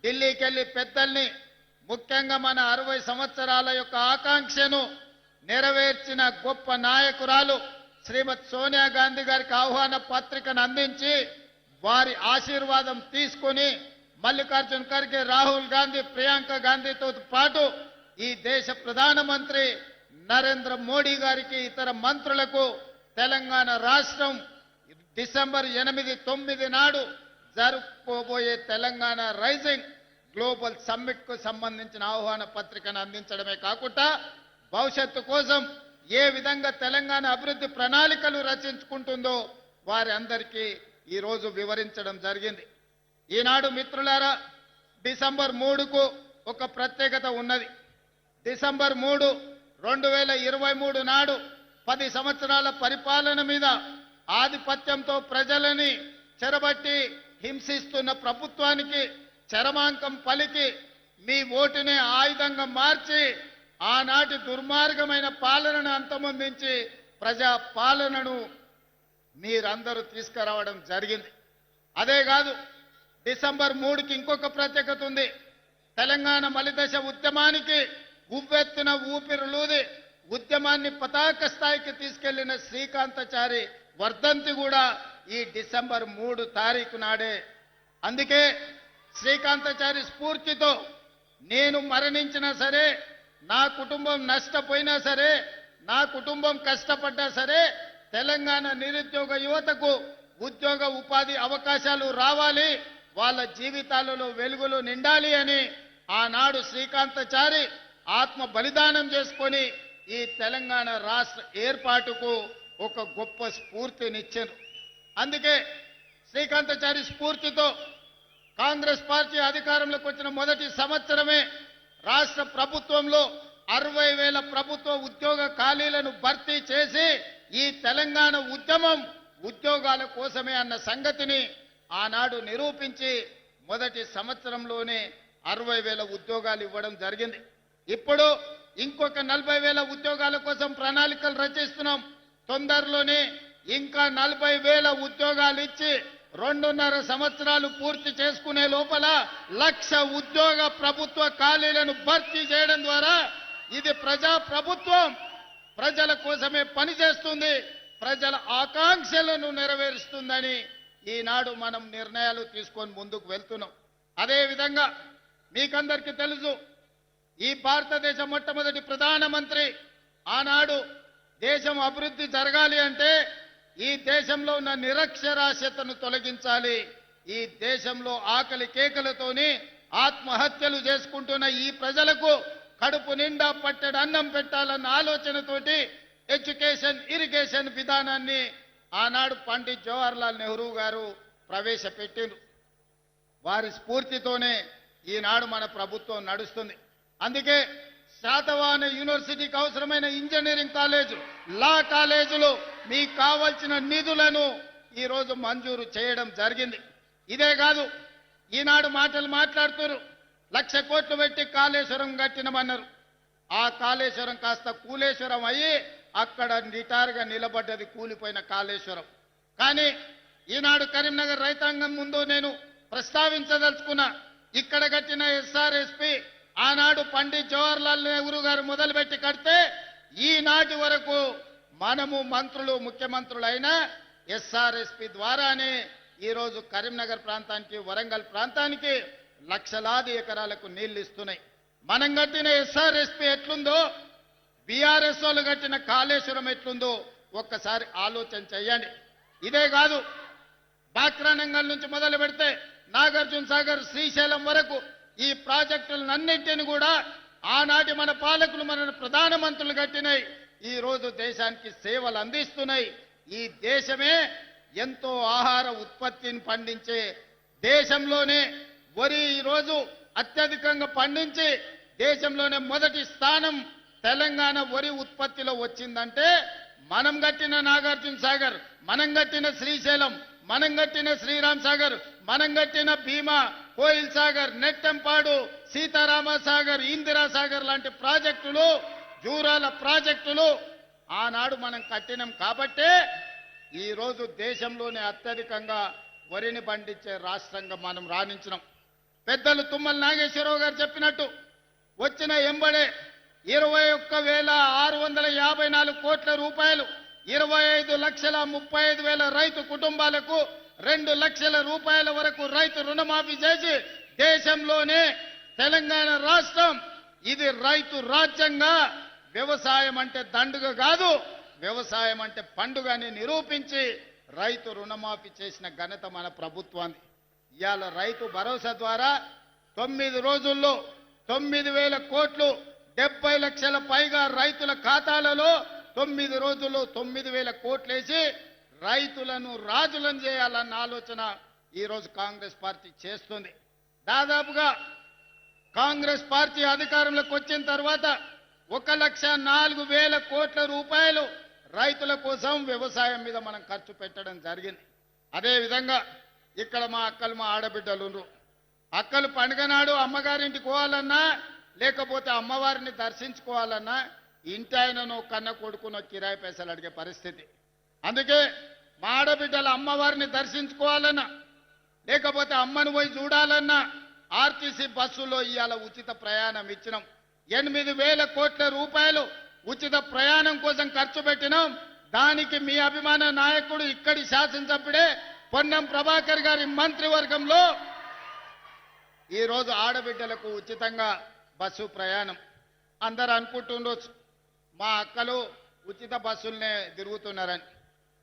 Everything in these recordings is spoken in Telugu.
ఢిల్లీకి వెళ్ళి పెద్దల్ని ముఖ్యంగా మన 60 సంవత్సరాల యొక్క ఆకాంక్షను నెరవేర్చిన గొప్ప నాయకురాలు శ్రీమతి సోనియా గాంధీ గారికి ఆహ్వాన పత్రికను అందించి వారి ఆశీర్వాదం తీసుకొని మల్లికార్జున్ ఖర్గే, రాహుల్ గాంధీ, ప్రియాంక గాంధీతో పాటు ఈ దేశ ప్రధానమంత్రి నరేంద్ర మోడీ గారికి, ఇతర మంత్రులకు తెలంగాణ రాష్ట్రం డిసెంబర్ 8, 9 నాడు జరుపుకోబోయే తెలంగాణ రైజింగ్ గ్లోబల్ సమ్మిట్ కు సంబంధించిన ఆహ్వాన పత్రికను అందించడమే కాకుండా భవిష్యత్తు కోసం ఏ విధంగా తెలంగాణ అభివృద్ధి ప్రణాళికలు రచించుకుంటుందో వారి అందరికీ ఈ రోజు వివరించడం జరిగింది. ఈనాడు మిత్రులారా, డిసెంబర్ 3కు ఒక ప్రత్యేకత ఉన్నది. డిసెంబర్ 3, 2023 నాడు 10 సంవత్సరాల పరిపాలన మీద ఆధిపత్యంతో ప్రజలని చెరబట్టి హింసిస్తున్న ప్రభుత్వానికి చరమాంకం పలికి మీ ఓటునే ఆయుధంగా మార్చి ఆనాటి దుర్మార్గమైన పాలనను అంతమొందించి ప్రజా పాలనను మీరందరూ తీసుకురావడం జరిగింది. అదే కాదు, డిసెంబర్ 3కి ఇంకొక ప్రత్యేకత ఉంది. తెలంగాణ మలిదశ ఉద్యమానికి ఉవ్వెత్తున ఊపిరులూది ఉద్యమాన్ని పతాక స్థాయికి తీసుకెళ్లిన శ్రీకాంతాచారి వర్ధంతి కూడా ఈ డిసెంబర్ 3 తారీఖు నాడే. అందుకే శ్రీకాంతాచారి స్ఫూర్తితో నేను మరణించినా సరే, నా కుటుంబం నష్టపోయినా సరే, నా కుటుంబం కష్టపడ్డా సరే, తెలంగాణ నిరుద్యోగ యువతకు ఉద్యోగ ఉపాధి అవకాశాలు రావాలి, వాళ్ళ జీవితాలలో వెలుగులు నిండాలి అని ఆనాడు శ్రీకాంతాచారి ఆత్మ బలిదానం చేసుకొని ఈ తెలంగాణ రాష్ట్ర ఏర్పాటుకు ఒక గొప్ప స్ఫూర్తినిచ్చారు. అందుకే శ్రీకాంతాచారి స్ఫూర్తితో కాంగ్రెస్ పార్టీ అధికారంలోకి వచ్చిన మొదటి సంవత్సరమే రాష్ట్ర ప్రభుత్వంలో 60,000 ప్రభుత్వ ఉద్యోగ ఖాళీలను భర్తీ చేసి ఈ తెలంగాణ ఉద్యమం ఉద్యోగాల కోసమే అన్న సంగతిని ఆనాడు నిరూపించి మొదటి సంవత్సరంలోనే 60,000 ఉద్యోగాలు ఇవ్వడం జరిగింది. ఇప్పుడు ఇంకొక 40,000 ఉద్యోగాల కోసం ప్రణాళికలు రచిస్తున్నాం. తొందరలోనే ఇంకా 40,000 ఉద్యోగాలు ఇచ్చి 2.5 సంవత్సరాలు పూర్తి చేసుకునే లోపల 1,00,000 ఉద్యోగ ప్రభుత్వ ఖాళీలను భర్తీ చేయడం ద్వారా ఇది ప్రజా ప్రభుత్వం ప్రజల కోసమే పనిచేస్తుంది, ప్రజల ఆకాంక్షలను నెరవేరుస్తుందని ఈనాడు మనం నిర్ణయాలు తీసుకొని ముందుకు వెళ్తున్నాం. అదేవిధంగా మీకందరికీ తెలుసు, ఈ భారతదేశ మొట్టమొదటి ప్రధానమంత్రి ఆనాడు దేశం అభివృద్ధి జరగాలి అంటే ఈ దేశంలో ఉన్న నిరక్షరాస్యతను తొలగించాలి, ఈ దేశంలో ఆకలి కేకలతోని ఆత్మహత్యలు చేసుకుంటున్న ఈ ప్రజలకు కడుపు నిండా పట్టెడు అన్నం పెట్టాలన్న ఆలోచనతోటి ఎడ్యుకేషన్ ఇరిగేషన్ విధానాన్ని ఆనాడు పండిత్ జవహర్లాల్ నెహ్రూ గారు ప్రవేశపెట్టిండ్రు. వారి స్ఫూర్తితోనే ఈనాడు మన ప్రభుత్వం నడుస్తుంది. అందుకే శాతవాహన యూనివర్సిటీకి అవసరమైన ఇంజనీరింగ్ కాలేజు, లా కాలేజీలు మీకు కావాల్సిన నిధులను ఈరోజు మంజూరు చేయడం జరిగింది. ఇదే కాదు, ఈనాడు మాటలు మాట్లాడుతున్నారు, 1,00,000 కోట్లు పెట్టి కాళేశ్వరం కట్టినమన్నారు. ఆ కాళేశ్వరం కాస్త కూలేశ్వరం అయ్యి అక్కడ నిటారుగా నిలబడ్డది కూలిపోయిన కాళేశ్వరం. కానీ ఈనాడు కరీంనగర్ రైతాంగం ముందు నేను ప్రస్తావించదలుచుకున్నా, ఇక్కడ కట్టిన ఎస్ఆర్ఎస్పి ఆనాడు పండిత్ జవహర్లాల్ నెహ్రూ గారు మొదలుపెట్టి కడితే ఈనాటి వరకు మనము మంత్రులు ముఖ్యమంత్రులైన ఎస్ఆర్ఎస్పి ద్వారానే ఈరోజు కరీంనగర్ ప్రాంతానికి వరంగల్ ప్రాంతానికి లక్షలాది ఎకరాలకు నీళ్లు ఇస్తున్నాయి. మనం కట్టిన ఎస్ఆర్ఎస్పి ఎట్లుందో బీఆర్ఎస్ వాళ్ళు కట్టిన కాళేశ్వరం ఎట్లుందో ఒక్కసారి ఆలోచన చేయండి. ఇదే కాదు, బాక్రానంగల్ నుంచి మొదలు పెడితే నాగార్జున సాగర్ శ్రీశైలం వరకు ఈ ప్రాజెక్టులన్నింటినీ కూడా ఆనాటి మన పాలకులు మన ప్రధానమంత్రులు కట్టినాయి. ఈ రోజు దేశానికి సేవలు అందిస్తున్నాయి. ఈ దేశమే ఎంతో ఆహార ఉత్పత్తిని పండించే దేశంలోనే వరి ఈరోజు అత్యధికంగా పండించి దేశంలోనే మొదటి స్థానం తెలంగాణ వరి ఉత్పత్తిలో వచ్చిందంటే మనం కట్టిన నాగార్జున సాగర్, మనం కట్టిన శ్రీశైలం, మనం కట్టిన శ్రీరామ్ సాగర్, మనం కట్టిన భీమా, కోయిల్ సాగర్, నెట్టెంపాడు, సీతారామ సాగర్, ఇందిరా సాగర్ లాంటి ప్రాజెక్టులు, జూరాల ప్రాజెక్టులు ఆనాడు మనం కట్టినాం కాబట్టే ఈరోజు దేశంలోనే అత్యధికంగా వరిని పండించే రాష్ట్రంగా మనం రాణించినాం. పెద్దలు తుమ్మల నాగేశ్వరరావు గారు చెప్పినట్టు వచ్చిన ఎంబడే 21,654 కోట్ల రూపాయలు 25,35,000 రైతు కుటుంబాలకు 2 లక్షల రూపాయల వరకు రైతు రుణమాఫీ చేసి దేశంలోనే తెలంగాణ రాష్ట్రం ఇది రైతు రాజ్యంగా వ్యవసాయం అంటే దండుగ కాదు వ్యవసాయం అంటే పండుగ అని నిరూపించి రైతు రుణమాఫీ చేసిన ఘనత మన ప్రభుత్వాన్ని. ఇవాళ రైతు భరోసా ద్వారా 9 రోజుల్లో 9,000 కోట్లు 70 లక్షల పైగా రైతుల ఖాతాలలో 9 రోజుల్లో 9,000 కోట్లేసి రైతులను రాజులను చేయాలన్న ఆలోచన ఈరోజు కాంగ్రెస్ పార్టీ చేస్తుంది. దాదాపుగా కాంగ్రెస్ పార్టీ అధికారంలోకి వచ్చిన తర్వాత 1,04,000 కోట్ల రూపాయలు రైతుల కోసం వ్యవసాయం మీద మనం ఖర్చు పెట్టడం జరిగింది. అదేవిధంగా ఇక్కడ మా అక్కలు మా ఆడబిడ్డలు ఉన్నారు. అక్కలు పండుగ నాడు అమ్మగారింటికి పోవాలన్నా లేకపోతే అమ్మవారిని దర్శించుకోవాలన్నా ఇంటి ఆయనను కన్న కొడుకునో కిరాయి పైసలు అడిగే పరిస్థితి. అందుకే మా ఆడబిడ్డల అమ్మవారిని దర్శించుకోవాలన్నా లేకపోతే అమ్మను పోయి చూడాలన్నా ఆర్టీసీ బస్సులో ఇవాళ ఉచిత ప్రయాణం ఇచ్చినాం. 8,000 కోట్ల రూపాయలు ఉచిత ప్రయాణం కోసం ఖర్చు పెట్టినాం. దానికి మీ అభిమాన నాయకుడు ఇక్కడి శాసనసభ్యుడే పొన్నం ప్రభాకర్ గారి మంత్రివర్గంలో ఈరోజు ఆడబిడ్డలకు ఉచితంగా బస్సు ప్రయాణం. అందరూ అనుకుంటుండొచ్చు మా అక్కలు ఉచిత బస్సులనే తిరుగుతున్నారని.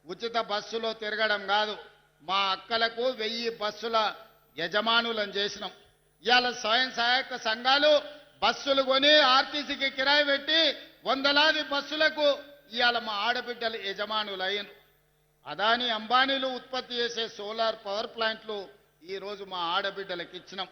ఉచిత బస్సులో తిరగడం కాదు, మా అక్కలకు 1000 బస్సుల యజమానులను చేసినాం. ఇవాళ స్వయం సహాయక సంఘాలు బస్సులు కొని ఆర్టీసీకి కిరాయి పెట్టి వందలాది బస్సులకు ఇవాళ మా ఆడబిడ్డలు యజమానులు అయ్యారు. అదాని అంబానీలు ఉత్పత్తి చేసే సోలార్ పవర్ ప్లాంట్లు ఈరోజు మా ఆడబిడ్డలకు ఇచ్చినాం.